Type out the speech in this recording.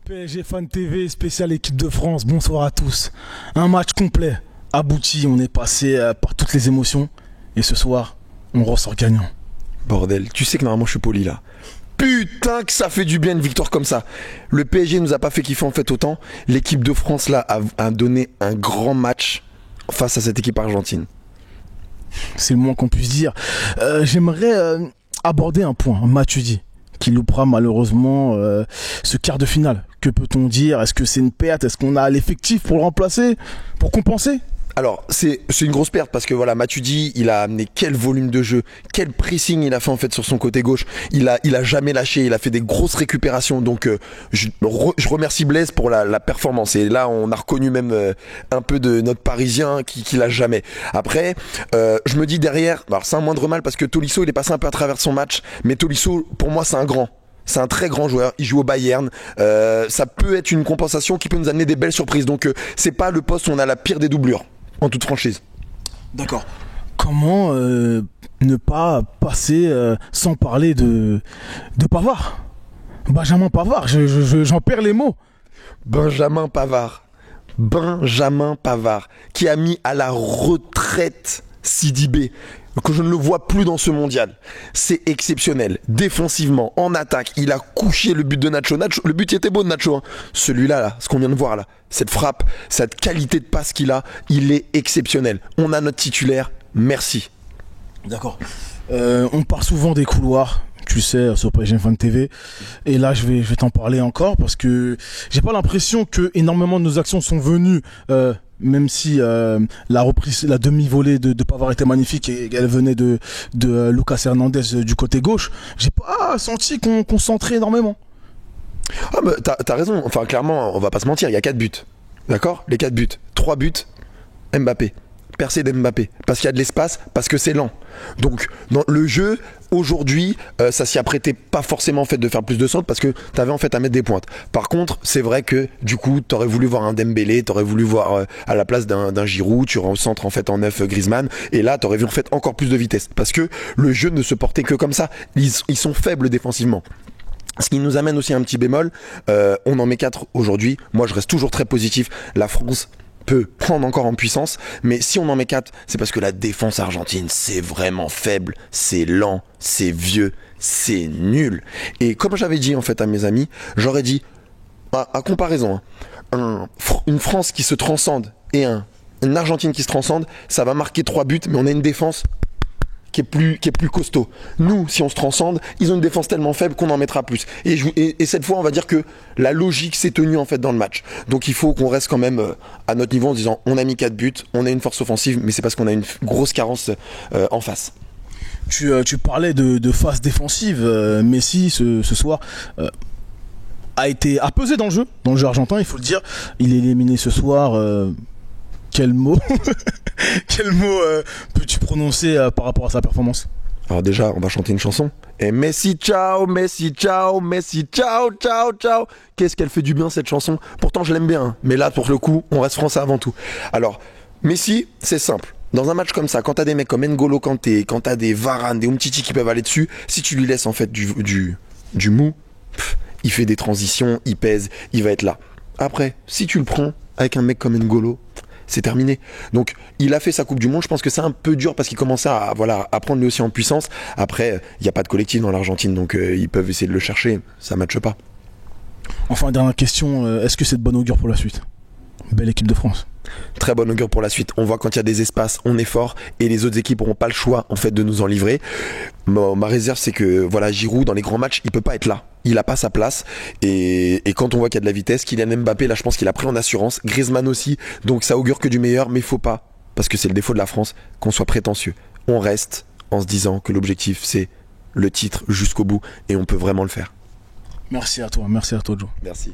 PSG Fan TV, spécial équipe de France, bonsoir à tous. Un match complet, abouti, on est passé par toutes les émotions. Et ce soir, on ressort gagnant. Bordel, tu sais que normalement je suis poli là. Putain que ça fait du bien une victoire comme ça. Le PSG nous a pas fait kiffer en fait autant. L'équipe de France là a donné un grand match face à cette équipe argentine. C'est le moins qu'on puisse dire. J'aimerais aborder un point, Matuidi, qui loupera malheureusement ce quart de finale. Que peut-on dire? Est-ce que c'est une perte? Est-ce qu'on a l'effectif pour le remplacer? Pour compenser? Alors c'est une grosse perte parce que voilà, Matuidi il a amené quel volume de jeu, quel pressing il a fait en fait sur son côté gauche. Il a jamais lâché, il a fait des grosses récupérations. Donc je remercie Blaise pour la performance. Et là on a reconnu même un peu de notre Parisien qui lâche jamais. Après je me dis derrière, alors c'est un moindre mal parce que Tolisso il est passé un peu à travers son match, mais Tolisso pour moi c'est un grand. C'est un très grand joueur, il joue au Bayern, ça peut être une compensation qui peut nous amener des belles surprises. Donc c'est pas le poste où on a la pire des doublures. En toute franchise. D'accord. Comment ne pas passer sans parler de Pavard? Benjamin Pavard, j'en perds les mots. Benjamin Pavard, qui a mis à la retraite Sidibé, que je ne le vois plus dans ce mondial. C'est exceptionnel. Défensivement, en attaque, il a couché le but de Nacho. Le but était beau de Nacho. Hein. Celui-là, là, ce qu'on vient de voir là, cette frappe, cette qualité de passe qu'il a, il est exceptionnel. On a notre titulaire. Merci. D'accord. On part souvent des couloirs, tu sais, sur PSG Fan TV. Et là, je vais t'en parler encore parce que j'ai pas l'impression que énormément de nos actions sont venues. Même si la reprise, la demi-volée de Pavard était magnifique et elle venait de Lucas Hernandez du côté gauche, j'ai pas senti qu'on centrait énormément. Ah bah t'as raison, enfin clairement on va pas se mentir, il y a 4 buts, d'accord? Les 4 buts, 3 buts, Mbappé, percée d'Mbappé, parce qu'il y a de l'espace, parce que c'est lent. Donc dans le jeu, aujourd'hui, ça s'y apprêtait pas forcément en fait de faire plus de centres parce que t'avais en fait à mettre des pointes. Par contre, c'est vrai que du coup, t'aurais voulu voir un Dembélé, t'aurais voulu voir à la place d'un Giroud, tu recentres en fait en 9 Griezmann, et là t'aurais vu en fait encore plus de vitesse parce que le jeu ne se portait que comme ça. Ils sont faibles défensivement. Ce qui nous amène aussi à un petit bémol, on en met 4 aujourd'hui. Moi, je reste toujours très positif. La France peut prendre encore en puissance, mais si on en met 4, c'est parce que la défense argentine, c'est vraiment faible, c'est lent, c'est vieux, c'est nul. Et comme j'avais dit en fait à mes amis, j'aurais dit, à comparaison, une France qui se transcende et une Argentine qui se transcende, ça va marquer 3 buts, mais on a une défense qui est plus costaud. Nous, si on se transcende, ils ont une défense tellement faible qu'on en mettra plus. Et cette fois, on va dire que la logique s'est tenue en fait dans le match. Donc il faut qu'on reste quand même à notre niveau en se disant on a mis 4 buts, on a une force offensive, mais c'est parce qu'on a une grosse carence en face. Tu parlais de phase défensive. Messi, ce soir, a pesé dans le jeu argentin, il faut le dire. Il est éliminé ce soir. Quel mot peux-tu prononcer par rapport à sa performance? Alors déjà, on va chanter une chanson. Et Messi, ciao, Messi, ciao, Messi, ciao, ciao, ciao. Qu'est-ce qu'elle fait du bien cette chanson. Pourtant, je l'aime bien. Hein. Mais là, pour le coup, on reste français avant tout. Alors, Messi, c'est simple. Dans un match comme ça, quand t'as des mecs comme N'Golo Kanté, quand t'as des Varane, des Umtiti qui peuvent aller dessus, si tu lui laisses en fait du mou, il fait des transitions, il pèse, il va être là. Après, si tu le prends avec un mec comme N'Golo, c'est terminé. Donc il a fait sa Coupe du Monde. Je pense que c'est un peu dur parce qu'il commençait à prendre lui aussi en puissance. Après, il n'y a pas de collectif dans l'Argentine, donc ils peuvent essayer de le chercher. Ça ne matche pas. Enfin, dernière question, est-ce que c'est de bonne augure pour la suite? Belle équipe de France. Très bonne augure pour la suite. On voit quand il y a des espaces, on est fort et les autres équipes n'auront pas le choix en fait de nous en livrer. Ma réserve, c'est que voilà, Giroud dans les grands matchs, il peut pas être là. Il a pas sa place et quand on voit qu'il y a de la vitesse, Kylian Mbappé, là je pense qu'il a pris en assurance, Griezmann aussi, donc ça augure que du meilleur, mais il faut pas, parce que c'est le défaut de la France, qu'on soit prétentieux. On reste en se disant que l'objectif c'est le titre jusqu'au bout et on peut vraiment le faire. Merci à toi Joe. Merci.